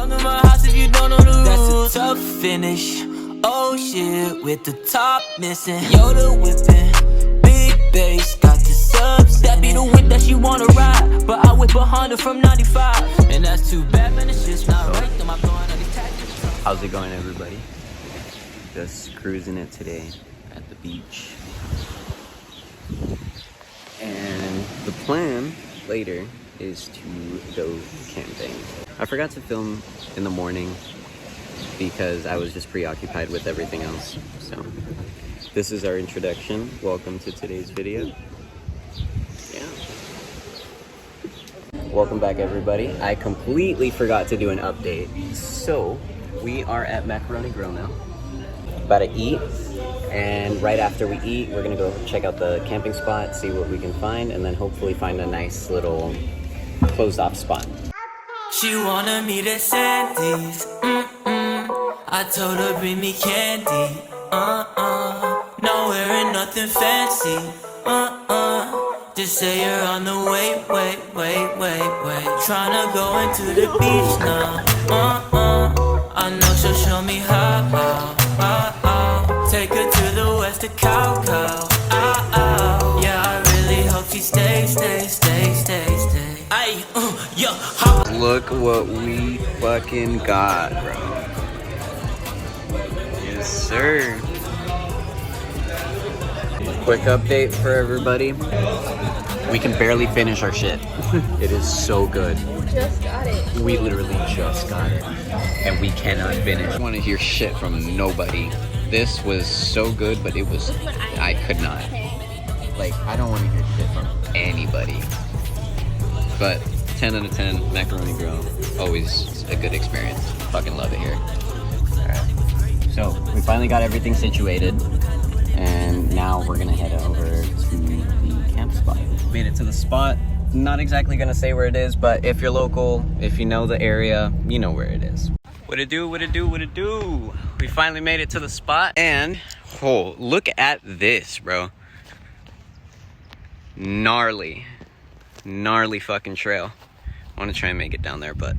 Come to my house if you don't know the rules. That's a tough finish. Oh shit, with the top missing. Yoda whipping, big bass, got the subs. That be the whip that she wanna ride, but I whip a Honda from 95. And that's too bad, man, it's just not right. Them I'm throwing all these tactics. How's it going, everybody? Just cruising it today at the beach. And the plan later is to go camping. I forgot to film in the morning because I was just preoccupied with everything else. So this is our introduction. Welcome to today's video. Yeah. Welcome back, everybody. I completely forgot to do an update. So we are at Macaroni Grill now. About to eat. And right after we eat, we're gonna go check out the camping spot, see what we can find, and then hopefully find a nice little closed off spot. She wanted me to Sandy's. I told her bring me candy. No wearing nothing fancy. Just say you're on the way. Tryna go into the beach now. I know she'll show me how. Take her to the west to Cow. Yeah, I really hope she stays. Ay, yo, hop. Look what we fucking got, bro. Yes, sir. Quick update for everybody. We can barely finish our shit. It is so good. Just got it. We literally just got it. And we cannot finish. I want to hear shit from nobody. This was so good, but it was, I could not. Like, I don't want to hear shit from anybody. But 10 out of 10, Macaroni Grill, always a good experience. Fucking love it here. Alright, so we finally got everything situated, and now we're gonna head over to the camp spot. Made it to the spot. Not exactly gonna say where it is, but if you're local, if you know the area, you know where it is. What it do? We finally made it to the spot, and oh, look at this, bro. Gnarly fucking trail. I want to try and make it down there, but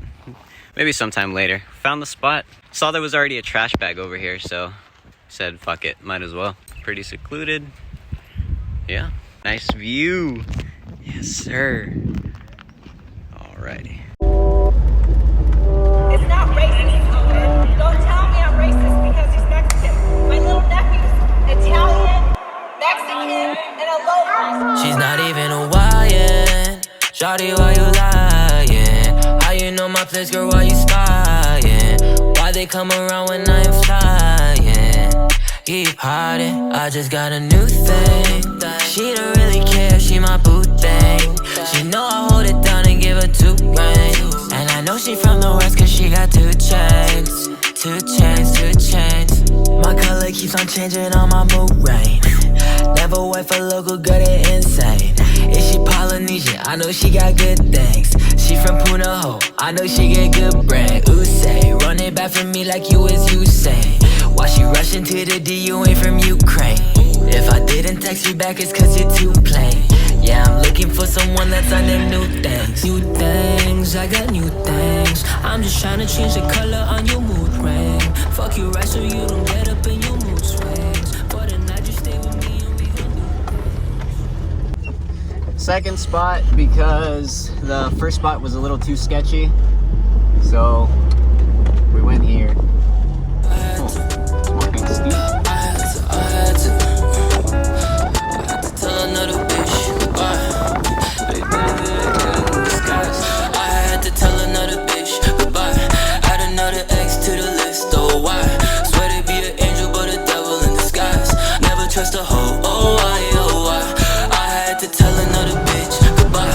maybe sometime later. Found the spot. Saw there was already a trash bag over here, so said fuck it, might as well. Pretty secluded. Yeah, nice view. Yes, sir. Alrighty. It's not racist. Don't tell me I'm racist because he's Mexican. My little nephew's Italian, Mexican, and a low. She's not even Hawaiian. Shawty, why you lying? How you know my place, girl, why you spying? Why they come around when I am flying? Keep hiding, I just got a new thing. She don't really care, she my boo thing. She know I hold it down and give her 2 rings. And I know she from the west cause she got 2 chains. 2 chains. My color keeps on changing on my mood ring. Never wait for local, girl, they insane. If she Polynesian, I know she got good things. She from Punahou, I know she get good brain. Say, run it back from me like you was Usain. Why she rushing to the D, you ain't from Ukraine. If I didn't text you back, it's cause you're too plain. Yeah, I'm looking for someone that's under new things. New things, I got new things. I'm just trying to change the color on your mood ring. Fuck you right so you don't get up in your mood swings. For the night, you stay with me and we gon' do. Second spot, because the first spot was a little too sketchy, so we went here. Oh, smoking steep. I had to tell another bitch goodbye. I had to tell another bitch goodbye. Add another X to the list, oh why? Swear to be an angel but a devil in disguise. Never trust a hoe, oh why? I had to tell another bitch goodbye.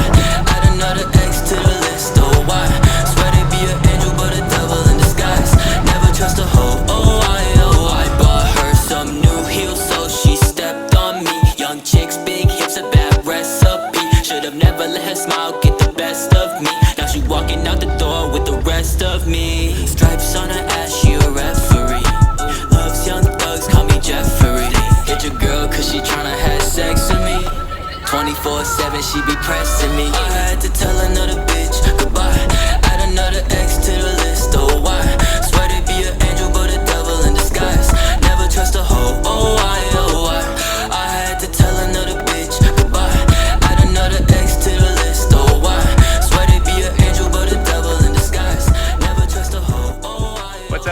Add another X to the list, oh why? Swear to be an angel but a devil in disguise. Never trust a hoe, oh why? Bought her some new heels so she stepped on me. Young chicks, big hips, a bad recipe. Should've never let her smile get the best of me. Now she walking out the door with the rest of me. Stripes on her ass, she a referee. Loves young thugs, call me Jeffrey. Hit your girl cause she tryna have sex with me. 24/7 she be pressing me. I had to tell another bitch goodbye. Add another X to the list, oh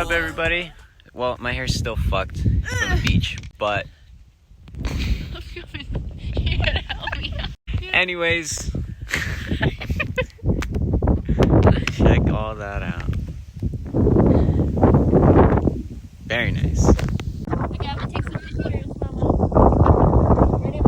up, everybody? Well, my hair's still fucked from the beach, but... You gotta help me out. Anyways... Check all that out. Very nice. Okay, I'm gonna take some pictures, Mama. Ready,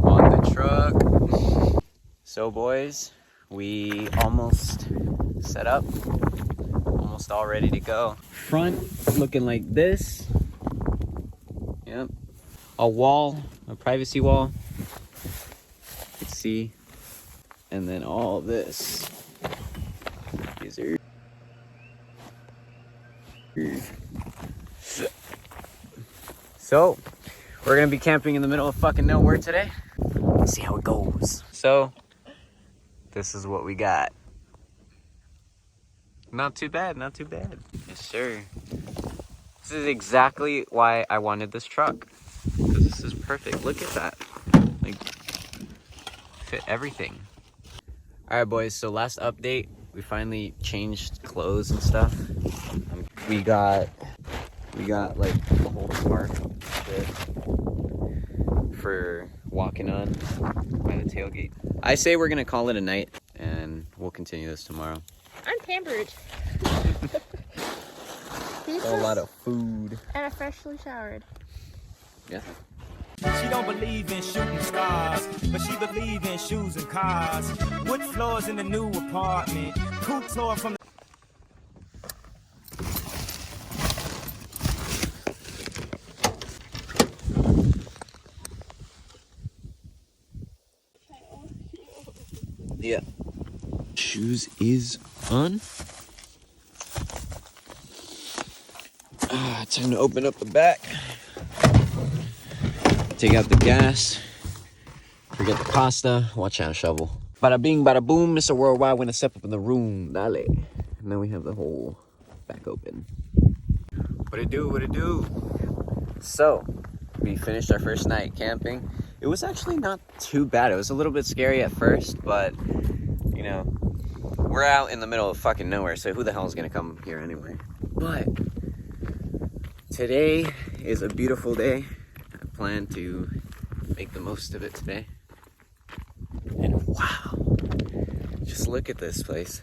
On the truck. So boys, we almost set up. Almost all ready to go. Front looking like this. Yep. A wall, a privacy wall. You can see. And then all this. These are... So, we're gonna be camping in the middle of fucking nowhere today. Let's see how it goes. So, this is what we got. Not too bad, not too bad. Yes, sir. This is exactly why I wanted this truck. Because this is perfect. Look at that. Like, fit everything. Alright, boys, so last update, we finally changed clothes and stuff. We got like the whole tarp shit for walking on by the tailgate. I say we're gonna call it a night and we'll continue this tomorrow. I'm pampered. A lot of food. And I freshly showered. Yeah. She don't believe in shooting stars, but she believe in shoes and cars. Wood floors in the new apartment. Coupe floor from the... Yeah. Shoes is on. Time to open up the back. Take out the gas. Forget the pasta. Watch out, shovel. Bada bing, bada boom. Mr. Worldwide when I step up in the room. Dale. And then we have the whole back open. What it do? What it do? So, we finished our first night camping. It was actually not too bad. It was a little bit scary at first, but you know, we're out in the middle of fucking nowhere, so who the hell is gonna come here anyway? But today is a beautiful day. I plan to make the most of it today. And wow, just look at this place.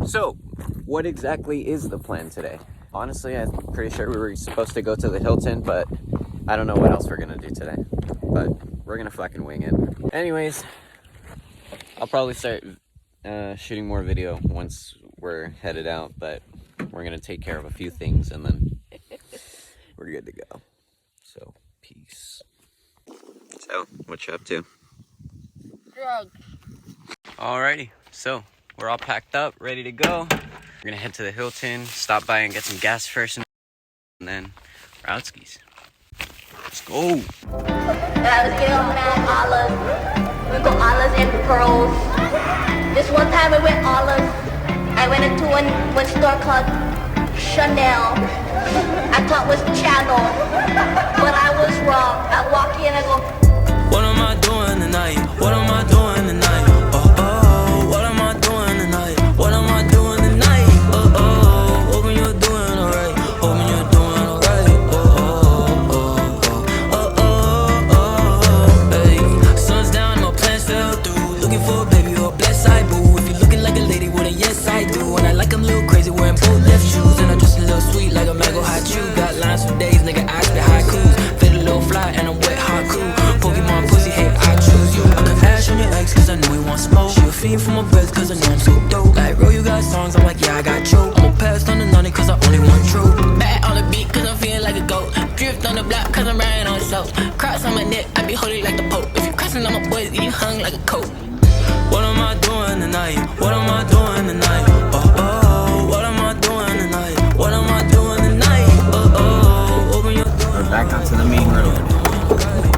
So, what exactly is the plan today? Honestly, I'm pretty sure we were supposed to go to the Hilton, but I don't know what else we're gonna do today. But we're gonna fucking wing it. Anyways, I'll probably start shooting more video once we're headed out, but we're gonna take care of a few things and then we're good to go. So, peace. So, what you up to? Drugs. Alrighty, so we're all packed up, ready to go. We're gonna head to the Hilton, stop by and get some gas first, and then route skis. Let's go. I was getting on that olive. We go olives and pearls. This one time we went olives. I went into one store called Chanel. I thought it was Channel, but I was wrong. I walk in and I go, What am I doing tonight? What am I doing tonight? Oh, oh, what am I doing tonight? What am I doing tonight? Oh, oh, hoping you're doing alright. Hoping you're doing alright. Oh, oh, oh, oh, oh, oh, hey. Sun's down, no plans fell through. Looking for a baby or a blessed I boo. If you're looking like a lady, well then yes I do. And I like I'm a little crazy wearing both left shoes. And I'm just a little sweet like a mango hot chew. Got lines for days, nigga, I spit haikus. Fit a little fly and I'm wet hot cool. Pokemon pussy, hey, I choose you. I can ash on your ex cause I know he wants smoke. She a fiend for my breath cause I know I'm so dope. Like, bro, you got songs, I'm like, yeah, I got choke. I'ma pass on the nutty cause I only want true. Back on the beat cause I'm feeling like a goat. Drift on the block cause I'm riding on soap. Cross on my neck, I be holding like the Pope. If you crossing on my boys, you hung like a coat. What am I doing tonight? What am I doing tonight? Oh, oh, what am I doing tonight? What am I doing tonight? Oh, oh, open your door. We're back onto the main road. alright.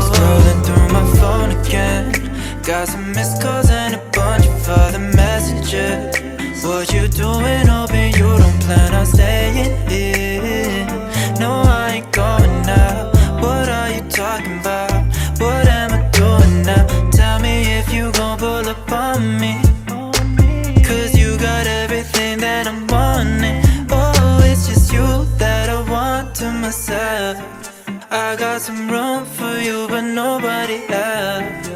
Scrolling through my phone again. Got some missed calls and a bunch of other messages. What you doing? Hoping you don't plan on staying here. No, I ain't going out. What are you talking about? What am I doing now? Tell me if you gon' pull up on me. Cause you got everything that I'm wanting. Oh, it's just you that I want to myself. I got some room for you, but nobody else.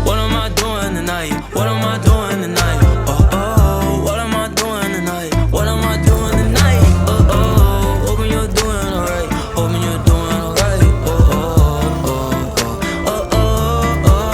What am I doing tonight? What am I doing tonight? Oh, oh, what am I doing tonight? What am I doing tonight? Oh, oh, hoping you're doing alright. Hoping you're doing alright. Oh, oh, oh, oh, oh, oh, oh.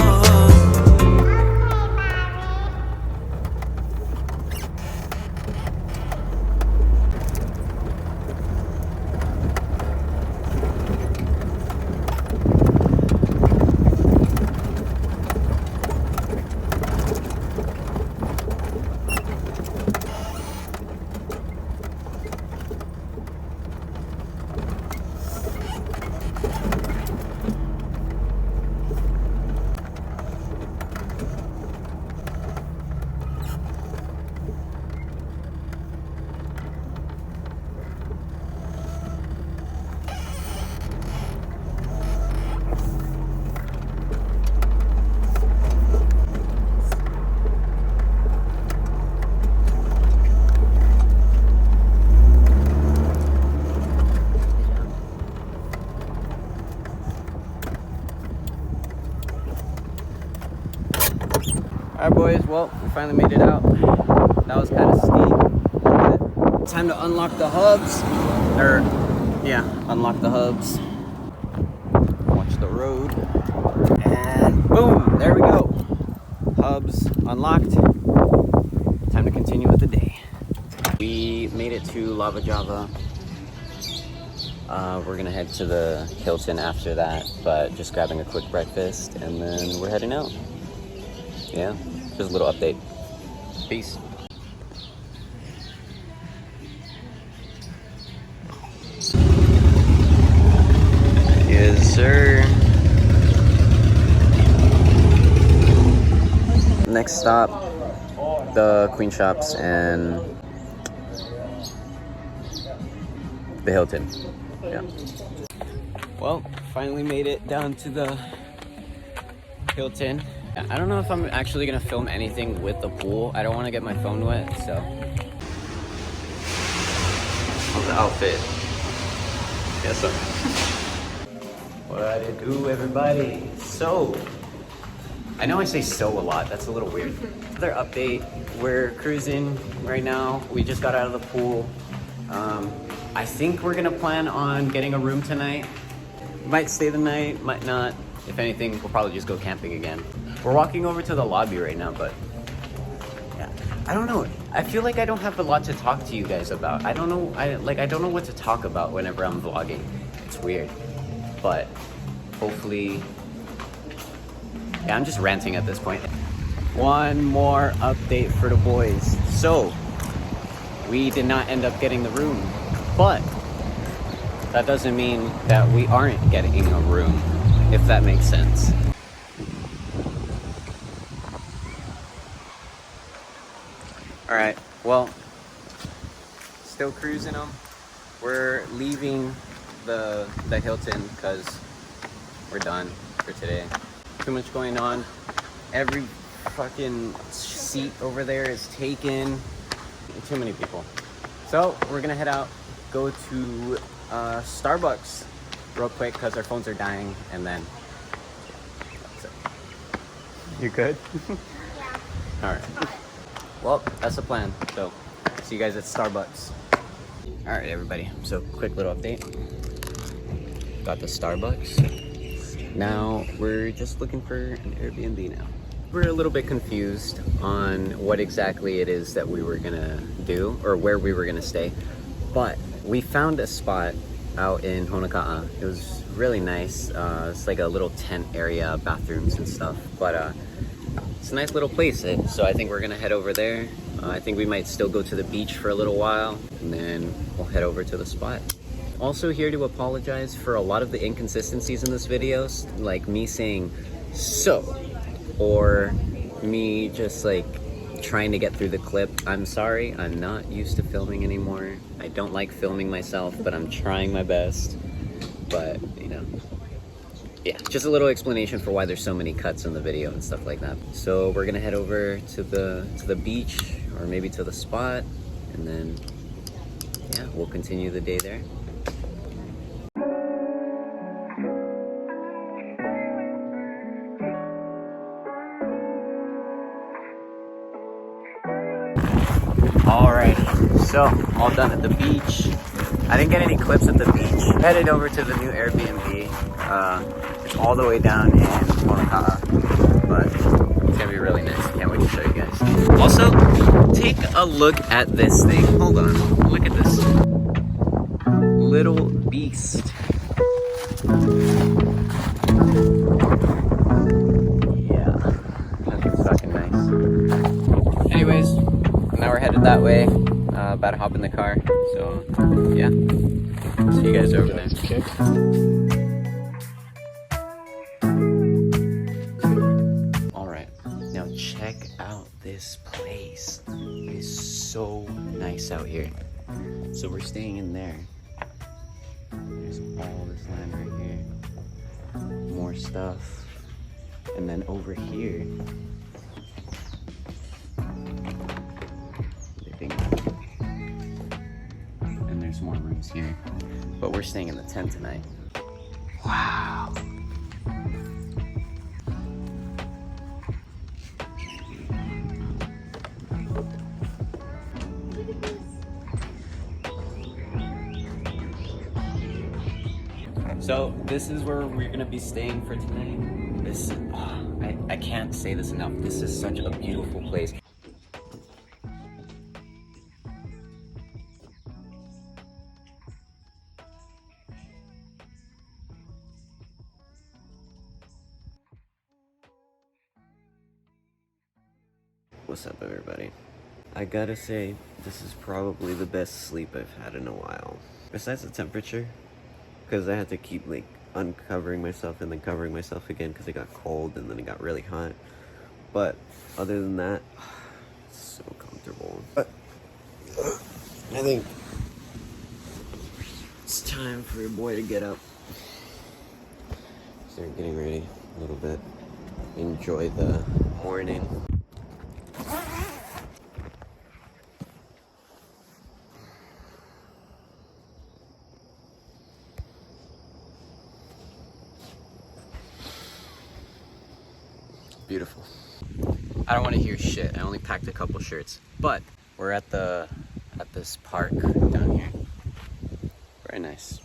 Alright boys, well, we finally made it out. That was kind of steep. Time to unlock the hubs. Unlock the hubs. Watch the road. And boom, there we go. Hubs unlocked. Time to continue with the day. We made it to Lava Java. We're gonna head to the Hilton after that, but just grabbing a quick breakfast and then we're heading out. Yeah, just a little update. Peace. Yes, sir. Next stop, the Queen Shops and the Hilton. Yeah. Well, finally made it down to the Hilton. I don't know if I'm actually gonna film anything with the pool. I don't want to get my phone wet, so. How's the outfit? Yes, sir. What it do, everybody? So, I know I say so a lot. That's a little weird. Another update. We're cruising right now. We just got out of the pool. I think we're gonna plan on getting a room tonight. Might stay the night, might not. If anything, we'll probably just go camping again. We're walking over to the lobby right now, but yeah, I don't know. I feel like I don't have a lot to talk to you guys about. I don't know. I don't know what to talk about whenever I'm vlogging. It's weird, but hopefully, yeah, I'm just ranting at this point. One more update for the boys. So we did not end up getting the room, but that doesn't mean that we aren't getting a room, if that makes sense. All right, well, still cruising them. We're leaving the Hilton because we're done for today. Too much going on. Every fucking seat over there is taken. Too many people. So we're gonna head out, go to Starbucks real quick because our phones are dying, and then that's it. You good? Yeah. All right. Well, that's the plan. So, see you guys at Starbucks. All right, everybody. So, quick little update. Got the Starbucks. Now, we're just looking for an Airbnb now. We're a little bit confused on what exactly it is that we were gonna do or where we were gonna stay. But we found a spot out in Honaka'a. It was really nice. It's like a little tent area, bathrooms and stuff. But it's a nice little place. So I think we're gonna head over there I think we might still go to the beach for a little while, and then we'll head over to the spot. Also here to apologize for a lot of the inconsistencies in this videos, like me saying so, or me just like trying to get through the clip. I'm sorry, I'm not used to filming anymore. I don't like filming myself, but I'm trying my best. But, you know, yeah, just a little explanation for why there's so many cuts in the video and stuff like that. So we're gonna head over to the beach, or maybe to the spot, and then, yeah, we'll continue the day there. Alrighty, so all done at the beach. I didn't get any clips at the beach. Headed over to the new Airbnb. It's all the way down in Morika'a, but it's gonna be really nice. Can't wait to show you guys. Also, take a look at this thing. Hold on, look at this little beast. Yeah, that's fucking nice. Anyways, now we're headed that way. About to hop in the car. So yeah, see you guys over there. All right, now check out this place. It is so nice out here. So we're staying in there. There's all this land right here. More stuff. And then over here, there's more rooms here, but we're staying in the tent tonight. Wow. So this is where we're gonna be staying for tonight. This, I can't say this enough. This is such a beautiful place. What's up, everybody? I gotta say, this is probably the best sleep I've had in a while. Besides the temperature, because I had to keep like uncovering myself and then covering myself again because it got cold and then it got really hot. But other than that, it's so comfortable. But I think it's time for your boy to get up. Start getting ready a little bit. Enjoy the morning. Beautiful. I don't want to hear shit. I only packed a couple shirts, but we're at this park down here. Very nice.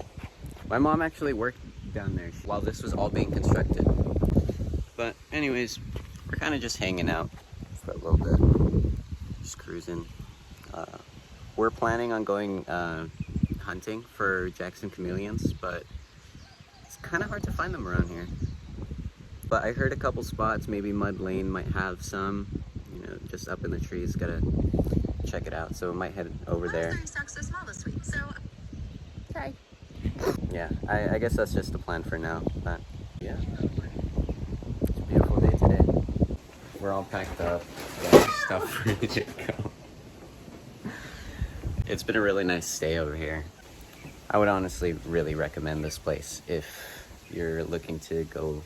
My mom actually worked down there while this was all being constructed. But anyways, we're kind of just hanging out for a little bit, just cruising. We're planning on going hunting for Jackson chameleons, but it's kind of hard to find them around here. But I heard a couple spots, maybe Mud Lane might have some, you know, just up in the trees. Gotta check it out. So we might head over there. Sorry. Yeah, I guess that's just the plan for now. But yeah, it's a beautiful day today. We're all packed up, got stuff ready to go. It's been a really nice stay over here. I would honestly really recommend this place if you're looking to go,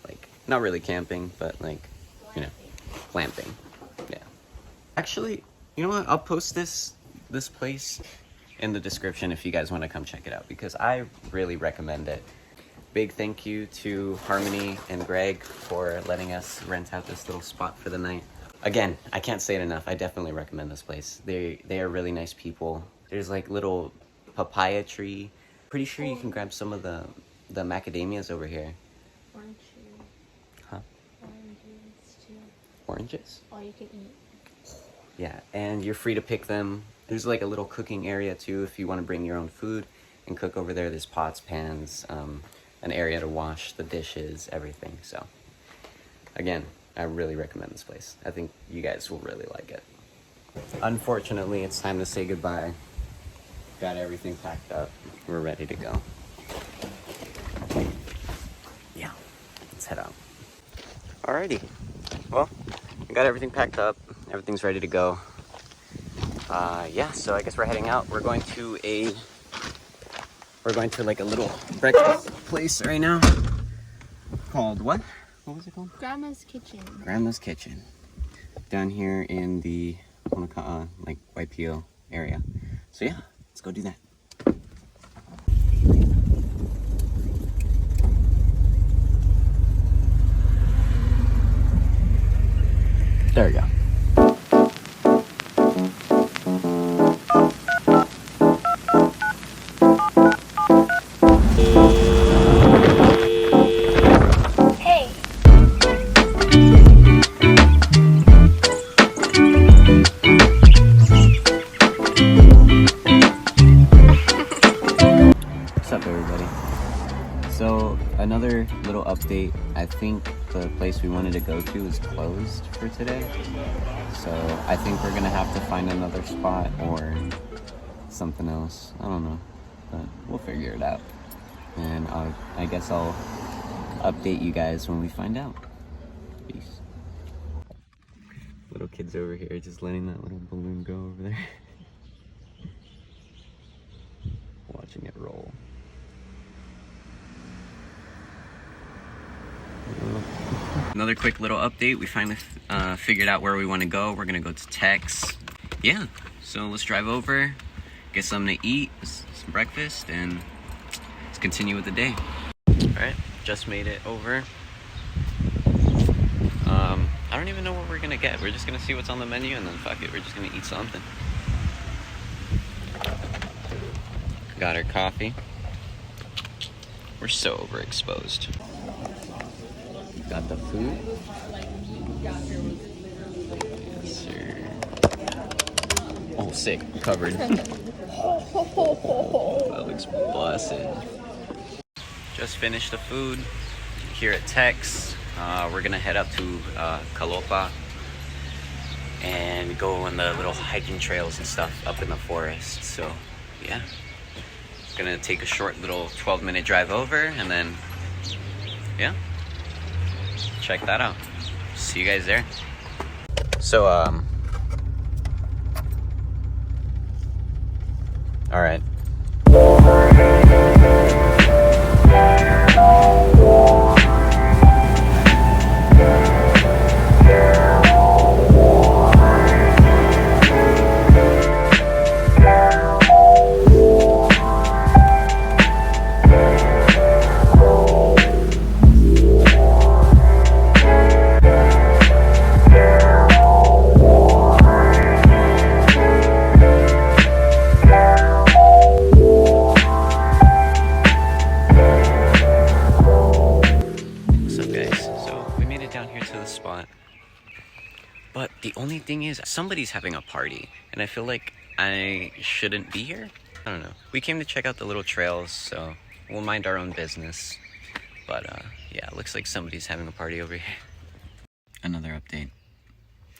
like, not really camping, but like, you know, glamping. Yeah. Actually, you know what? I'll post this place in the description if you guys want to come check it out, because I really recommend it. Big thank you to Harmony and Greg for letting us rent out this little spot for the night. Again, I can't say it enough. I definitely recommend this place. They are really nice people. There's like little papaya tree. Pretty sure you can grab some of the macadamias over here. Orange. Huh? Oranges too. Oranges? All you can eat. Yeah, and you're free to pick them. There's like a little cooking area too if you want to bring your own food and cook over there. There's pots, pans, an area to wash the dishes, everything. So again, I really recommend this place. I think you guys will really like it. Unfortunately, it's time to say goodbye. Got everything packed up. We're ready to go. Yeah, let's head out. Alrighty. Well, we got everything packed up. Everything's ready to go. Yeah, so I guess we're heading out. We're going to like a little breakfast place right now. Called what? What was it called? Grandma's Kitchen. Grandma's Kitchen. Down here in the like Waipio area. So yeah, let's go do that. There we go. Hey. What's up, everybody? So another little update. I think the place we wanted to go to is closed for today. So I think we're gonna have to find another spot or something else. I don't know, but we'll figure it out. And I guess I'll update you guys when we find out. Peace. Little kids over here just letting that little balloon go over there. Watching it roll. Another quick little update. We finally figured out where we want to go. We're gonna go to Tex. Yeah, so let's drive over, get something to eat, some breakfast, and let's continue with the day. All right, just made it over. I don't even know what we're gonna get. We're just gonna see what's on the menu, and then fuck it, we're just gonna eat something. Got our coffee. We're so overexposed. Got the food. Yes, sir. Oh, sick. Covered. That looks busted. Just finished the food here at Tex. We're gonna head up to Kalopa and go on the little hiking trails and stuff up in the forest. So, yeah. Gonna take a short little 12-minute drive over and then, yeah. Check that out. See you guys there. So, all right. But the only thing is, somebody's having a party, and I feel like I shouldn't be here. I don't know. We came to check out the little trails, so we'll mind our own business. But yeah, it looks like somebody's having a party over here. Another update.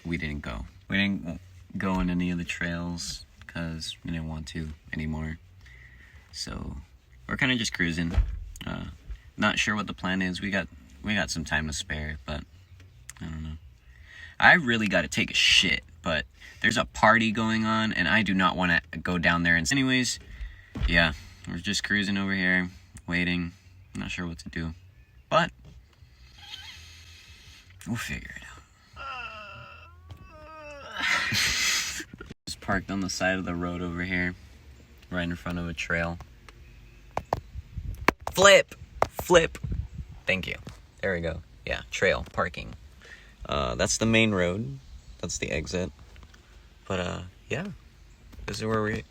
We didn't go. We didn't go on any of the trails because we didn't want to anymore. So we're kind of just cruising. Not sure what the plan is. We got some time to spare, but I don't know. I really got to take a shit, but there's a party going on, and I do not want to go down there. And anyways, yeah, we're just cruising over here, waiting. I'm not sure what to do, but we'll figure it out. Just parked on the side of the road over here, right in front of a trail. Flip. Thank you. There we go. Yeah, trail, parking. That's the main road. That's the exit. But, yeah. This is where we're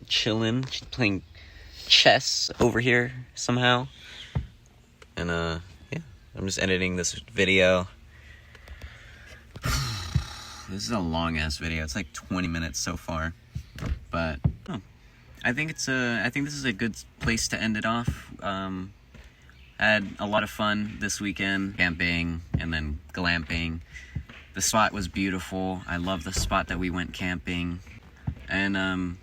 chilling, playing chess over here somehow. And, yeah. I'm just editing this video. This is a long-ass video. It's like 20 minutes so far. But, I think this is a good place to end it off. Had a lot of fun this weekend, camping and then glamping. The spot was beautiful. I love the spot that we went camping. And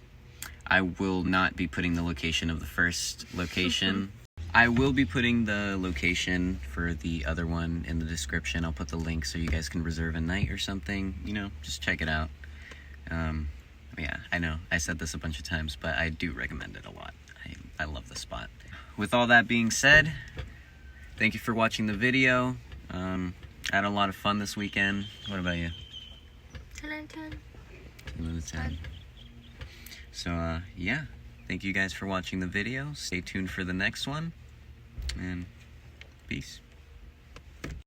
I will not be putting the location of the first location. I will be putting the location for the other one in the description. I'll put the link so you guys can reserve a night or something. You know, just check it out. Yeah, I know I said this a bunch of times, but I do recommend it a lot. I love the spot. With all that being said, thank you for watching the video. I had a lot of fun this weekend. What about you? 10 out of 10. 10 out of 10. So, yeah. Thank you guys for watching the video. Stay tuned for the next one. And peace.